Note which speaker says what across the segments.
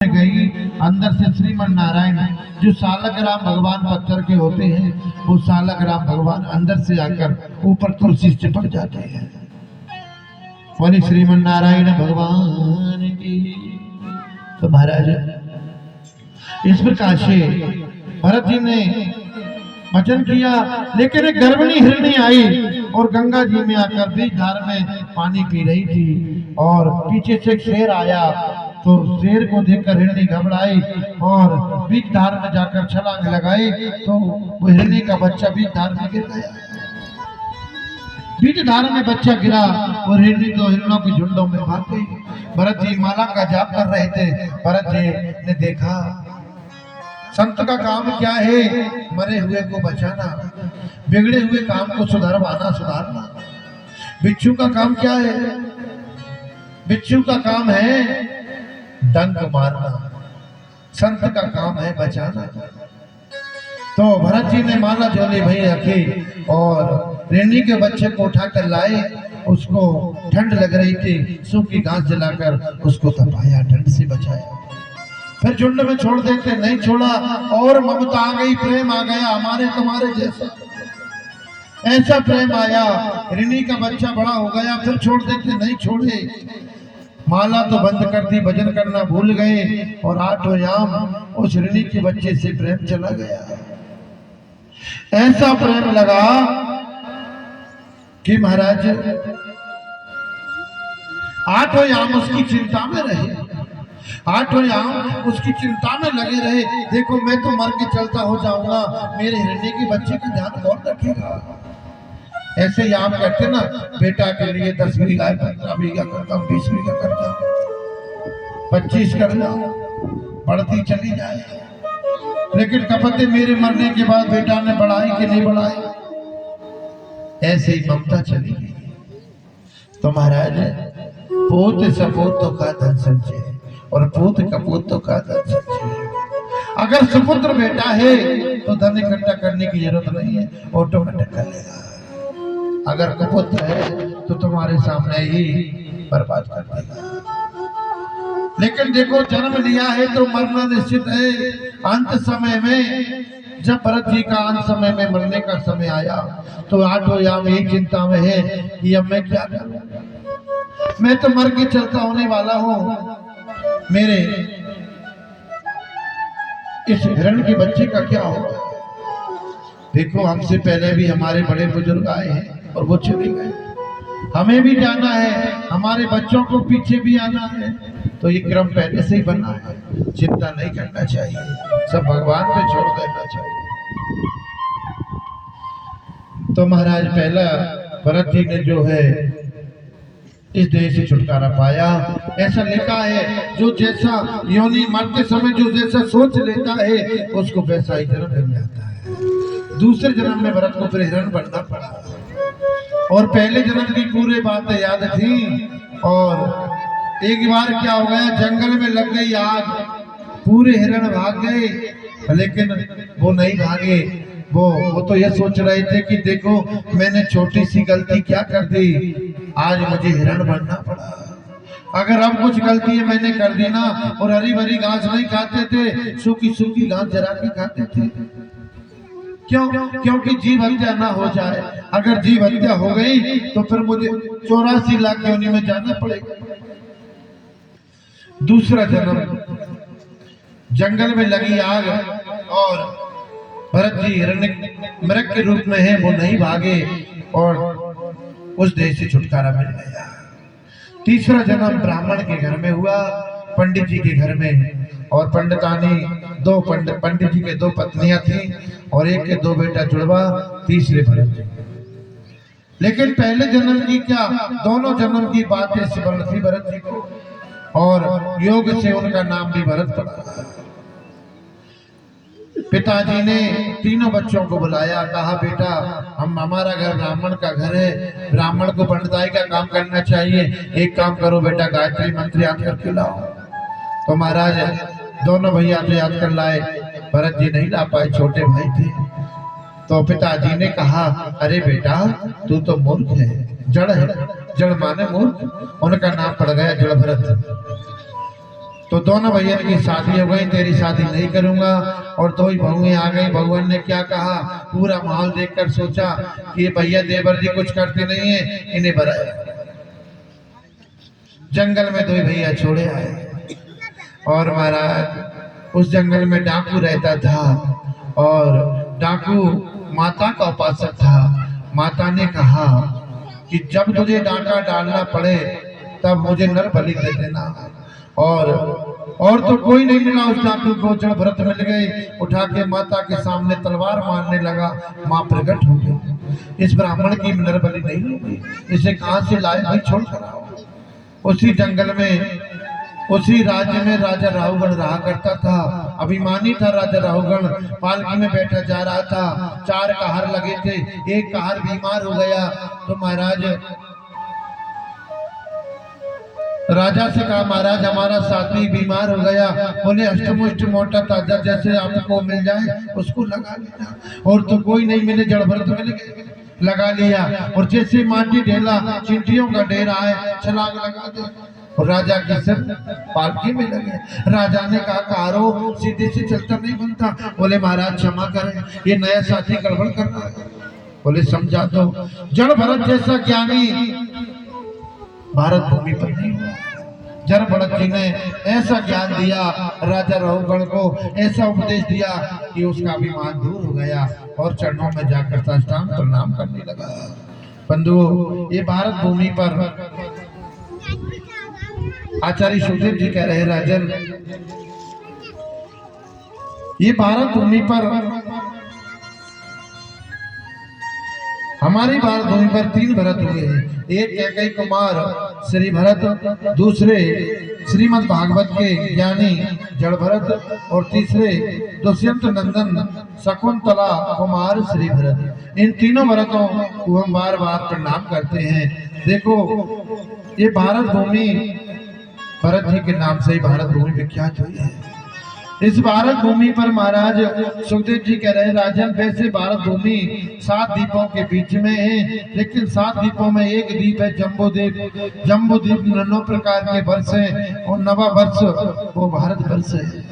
Speaker 1: गई अंदर से श्रीमन नारायण जो सालग्राम भगवान पत्थर के होते हैं, वो सालग्राम भगवान अंदर से आकर ऊपर तुलसी से चिपक जाते हैं। बोले श्रीमन नारायण भगवान की। तो महाराज इस प्रकार से भरत जी ने वचन किया, लेकिन एक गर्भिणी हिरणी आई और गंगा जी में आकर बीच धार में पानी पी रही थी और पीछे से एक शेर आया। तो शेर को देखकर हिरणी घबराई और बीच धार में जाकर छलांग लगाई। तो वो हिरणी का बच्चा बीच धार में गिर गया। बीच धार में बच्चा गिरा और हिरणी तो हिरणों की झुंडों में भाग गई। भरत जी माला का जाप कर रहे थे। भरत जी ने देखा संत का काम क्या है, मरे हुए को बचाना, बिगड़े हुए काम को सुधारना। बिच्छू का काम क्या है? बिच्छू का काम है डंक मारना, संत का काम है बचाना। तो भरत जी ने माला झोली भई रखी और हिरणी के बच्चे को उठाकर लाए। उसको ठंड लग रही थी, सूखी घास जलाकर उसको तपाया, ठंड से बचाया। फिर झुंड में छोड़ देते, नहीं छोड़ा और ममता आ गई, प्रेम आ गया हमारे तुम्हारे जैसा। ऐसा प्रेम आया, हिरणी का बच्चा बड़ा हो गया, फिर छोड़ देते, नहीं छोड़े। माला तो बंद कर दी, भजन करना भूल गए और आठों याम उस हिरणी के बच्चे से प्रेम चला गया। ऐसा प्रेम लगा कि महाराज आठों याम उसकी चिंता में रहे, आठों याम उसकी चिंता में लगे रहे। देखो मैं तो मर के चलता हो जाऊंगा, मेरे हिरणी के बच्चे का ध्यान कौन रखेगा? ऐसे ही आप कहते ना, बेटा के लिए 10 बीघा 15 बीघा करता हूँ, 20 बीघा करता हूँ, 25 कर जाओ, बढ़ती चली जाए। लेकिन कपते मेरे मरने के बाद बेटा ने बढ़ाई कि नहीं बढ़ाई? ऐसे ही ममता चली गई। तो महाराज पूत सपूतों का धन संचय और पूत कपूतों का धन संचय। अगर सुपुत्र बेटा है तो धन इकट्ठा करने की जरूरत नहीं है, ऑटोमेटिक कर लेगा। अगर कुपुत्र है तो तुम्हारे सामने ही बर्बाद कर देगा। लेकिन देखो जन्म लिया है तो मरना निश्चित है। अंत समय में जब भरत जी का अंत समय में मरने का समय आया तो आठों याम यही चिंता में है कि अब मैं क्या करूं, मैं तो मर के चलता होने वाला हूं, मेरे इस हिरण के बच्चे का क्या होगा? देखो हमसे पहले भी हमारे बड़े बुजुर्ग आए हैं और वो चले गए, हमें भी जाना है, हमारे बच्चों को पीछे भी आना है। तो ये क्रम पहले से ही बना है, चिंता नहीं करना चाहिए, सब भगवान पे छोड़ देना चाहिए। तो महाराज पहला भरत जी ने जो है इस देह से छुटकारा पाया। ऐसा लिखा है, जो जैसा योनि मरते समय जो जैसा सोच लेता है उसको वैसा ही जन्म मिल जाता है। दूसरे जन्म में भरत को फिर हिरण बनना पड़ा और पहले जन्म की पूरी बातें याद थी। और एक बार क्या हो गया, जंगल में लग गई आग, पूरे हिरण भाग गए, लेकिन वो नहीं भागे। वो तो ये सोच रहे थे कि देखो मैंने छोटी सी गलती क्या कर दी, आज मुझे हिरण बनना पड़ा। अगर अब कुछ गलती मैंने कर दी ना, और हरी भरी घास नहीं खाते थे, सूखी सूखी घास जरा के खाते थे। क्यों? क्योंकि जीव हत्या ना हो जाए। अगर जीव हत्या हो गई तो फिर मुझे 84 लाख योनि में जाना पड़ेगा। दूसरा जन्म जंगल में लगी आग और भरत जी हिरण्य मृग के रूप में है, वो नहीं भागे और उस देह से छुटकारा मिल गया। तीसरा जन्म ब्राह्मण के घर में हुआ, पंडित जी के घर में, और पंडितानी दो पंडित जी के 2 पत्नियां थी और एक के 2 बेटा जुड़वा, तीसरे भरत जी। लेकिन पहले जन्म की क्या, दोनों जन्म की बातें स्मरण थी भरत जी को और योग से उनका नाम भी भरत पड़ा। पिताजी ने तीनों बच्चों को बुलाया, कहा बेटा हमारा घर ब्राह्मण का घर है, ब्राह्मण को पंडिताई का काम करना चाहिए, एक काम करो बेटा गायत्री मंत्र याद करके लाओ। तो महाराज दोनों भैया तो याद कर लाए, भरत जी नहीं ला पाए, छोटे भाई थे। तो पिताजी ने कहा अरे बेटा तू तो मूर्ख है, जड़ है, जड़ माने मूर्ख, उनका नाम पड़ गया जड़ भरत। तो दोनों भैया की शादी हो गई, तेरी शादी नहीं करूंगा। और दो ही बहुएं आ गई। भगवान ने क्या कहा, पूरा माहौल देखकर सोचा कि ये भैया देवर जी कुछ करते नहीं है, इन्हें बनाया। जंगल में दो ही भैया छोड़े आए और महाराज उस जंगल में डाकू रहता था और डाकू माता का उपासक था। माता ने कहा कि जब तुझे डांका डालना पड़े तब मुझे नर बलि दे देना। और तो कोई नहीं मिला उस डाकू को। जड़ भरत मिल गए, उठा के माता के सामने तलवार मारने लगा। मां प्रकट हो गई, इस ब्राह्मण की नर बलि नहीं होगी, इसे कहां से लाए भाई, छोड़ कर आओ। उसी जंगल में, उसी राज्य में राजा राहुगण रहा करता था। अभिमानी था राजा राहुगण। पालकी में बैठा जा रहा था, 4 कहार लगे थे, एक कहार बीमार हो गया। तो महाराज राजा से कहा, महाराज हमारा साथी बीमार हो गया। बोले अष्टमुष्ट मोटा ताजा जैसे आपको मिल जाए उसको लगा लेना। और तो कोई नहीं मिले, जड़ भरत मिल गए, लगा लिया। और जैसे माटी ढेला, चींटियों का डेरा है, छलांग लगा दे और राजा के सिर पालकी में लगे। राजा ने कहा, कारो सीधे से चलता नहीं बनता। बोले महाराज क्षमा करें, ये नया साथी गड़बड़ कर रहा है। बोले समझा दो। जड़ भरत जैसा ज्ञानी भारत भूमि पर नहीं हुआ। जड़ भरत जी ने ऐसा ज्ञान दिया राजा राहुगण को, ऐसा उपदेश दिया कि उसका अभिमान दूर हो गया और चरणों में जाकर साष्टांग प्रणाम करने लगा। बंधुओं, ये भारत भूमि पर आचार्य सुखदेव जी कह रहे, राजन ये भारत भूमि पर, हमारी भारत भूमि पर 3 भरत हुए हैं। एक कैकेयी कुमार श्री भरत, दूसरे श्रीमद् भागवत के ज्ञानी जड़ भरत और तीसरे दुष्यंत नंदन शकुंतला कुमार श्री भरत। इन तीनों भरतों को हम बार बार प्रणाम करते हैं। देखो ये भारत भूमि भरत जी के नाम से ही भारत भूमि विख्यात हुई है। इस भारत भूमि पर महाराज सुखदेव जी कह रहे, राजन वैसे भारत भूमि 7 द्वीपों के बीच में है, लेकिन 7 द्वीपों में एक द्वीप है जम्बूद्वीप। जम्बूद्वीप 9 प्रकार के वर्ष है और 9वां वर्ष वो भारत वर्ष है।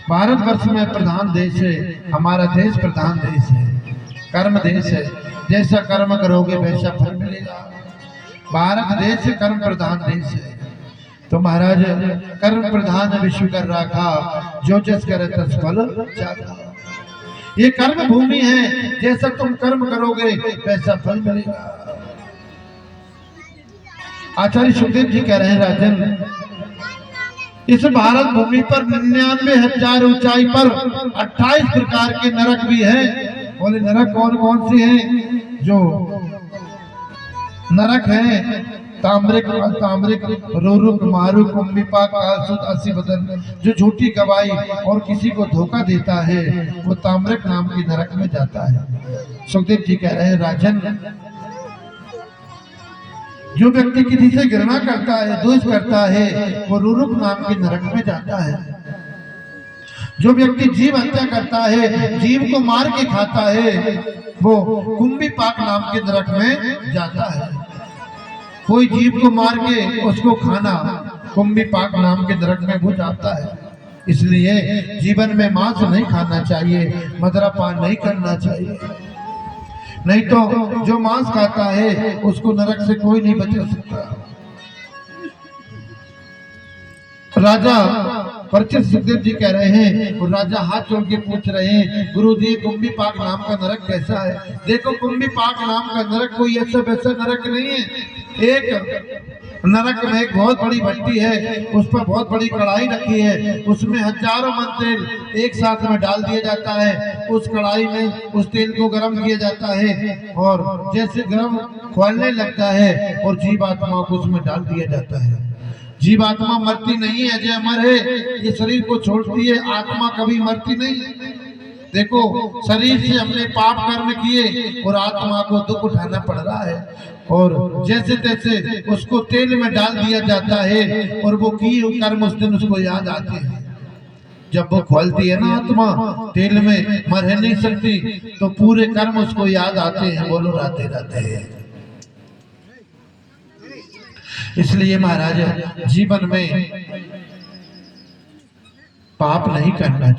Speaker 1: भारत वर्ष में प्रधान देश है, हमारा देश प्रधान देश है, कर्म देश है। जैसा कर्म करोगे वैसा फल मिलेगा। भारत देश कर्म प्रधान देश है। तो महाराज कर्म प्रधान विश्व कर रखा, जो जस करे तस फल चाखा। ये कर्म भूमि है, जैसा तुम कर्म करोगे वैसा फल मिलेगा। आचार्य सुखदेव जी कह रहे हैं, राजन इस भारत भूमि पर 99,000 ऊंचाई पर 28 प्रकार के नरक भी हैं। बोले नरक कौन कौन से हैं? जो नरक है ताम्रिक, रोरुक, मारुक, कुंभिपाक, कालसूत, असीवदन, जो झूठी गवाही और किसी को धोखा देता है वो ताम्रिक नाम के नरक में जाता है। सुखदेव जी कह रहे हैं, राजन जो व्यक्ति किसी से घृणा करता है, द्वेष करता है, वो रुरुक नाम के नरक में जाता है। जो व्यक्ति जीव हत्या करता है, जीव को मार के खाता है, वो कुंभिपाक नाम के नरक में जाता है। कोई जीव को मार के उसको खाना कुंभिपाक नाम के नरक में वो जाता है। इसलिए जीवन में मांस नहीं खाना चाहिए, मदिरापान नहीं करना चाहिए, नहीं तो जो मांस खाता है उसको नरक से कोई नहीं बचा सकता। राजा परिचित सुखदेव जी कह रहे हैं, और राजा हाथ जोड़ के पूछ रहे हैं, गुरु जी कुंभिपाक नाम का नरक कैसा है? देखो कुंभिपाक नाम का नरक कोई ऐसा वैसा नरक नहीं है। एक नरक में एक बहुत बड़ी भट्टी है, उस पर बहुत बड़ी कढ़ाई रखी है, उसमें हजारों मन तेल एक साथ में डाल दिया जाता है। उस कढ़ाई में उस तेल को गर्म किया जाता है और जैसे गर्म खोलने लगता है और जीवात्मा को उसमें डाल दिया जाता है। जीवात्मा मरती नहीं है, अजय अमर है, ये शरीर को छोड़ती है, आत्मा कभी मरती नहीं। देखो शरीर से हमने पाप कर्म किए और आत्मा को दुख उठाना पड़ रहा है, और जैसे तैसे उसको तेल में डाल दिया जाता है और वो किए कर्म उस दिन उसको याद आते हैं। जब वो खोलती है ना आत्मा तेल में, मर नहीं सकती, तो पूरे कर्म उसको याद आते हैं, बोलो राते राते हैं। इसलिए महाराज जीवन में पाप नहीं करना चाहिए।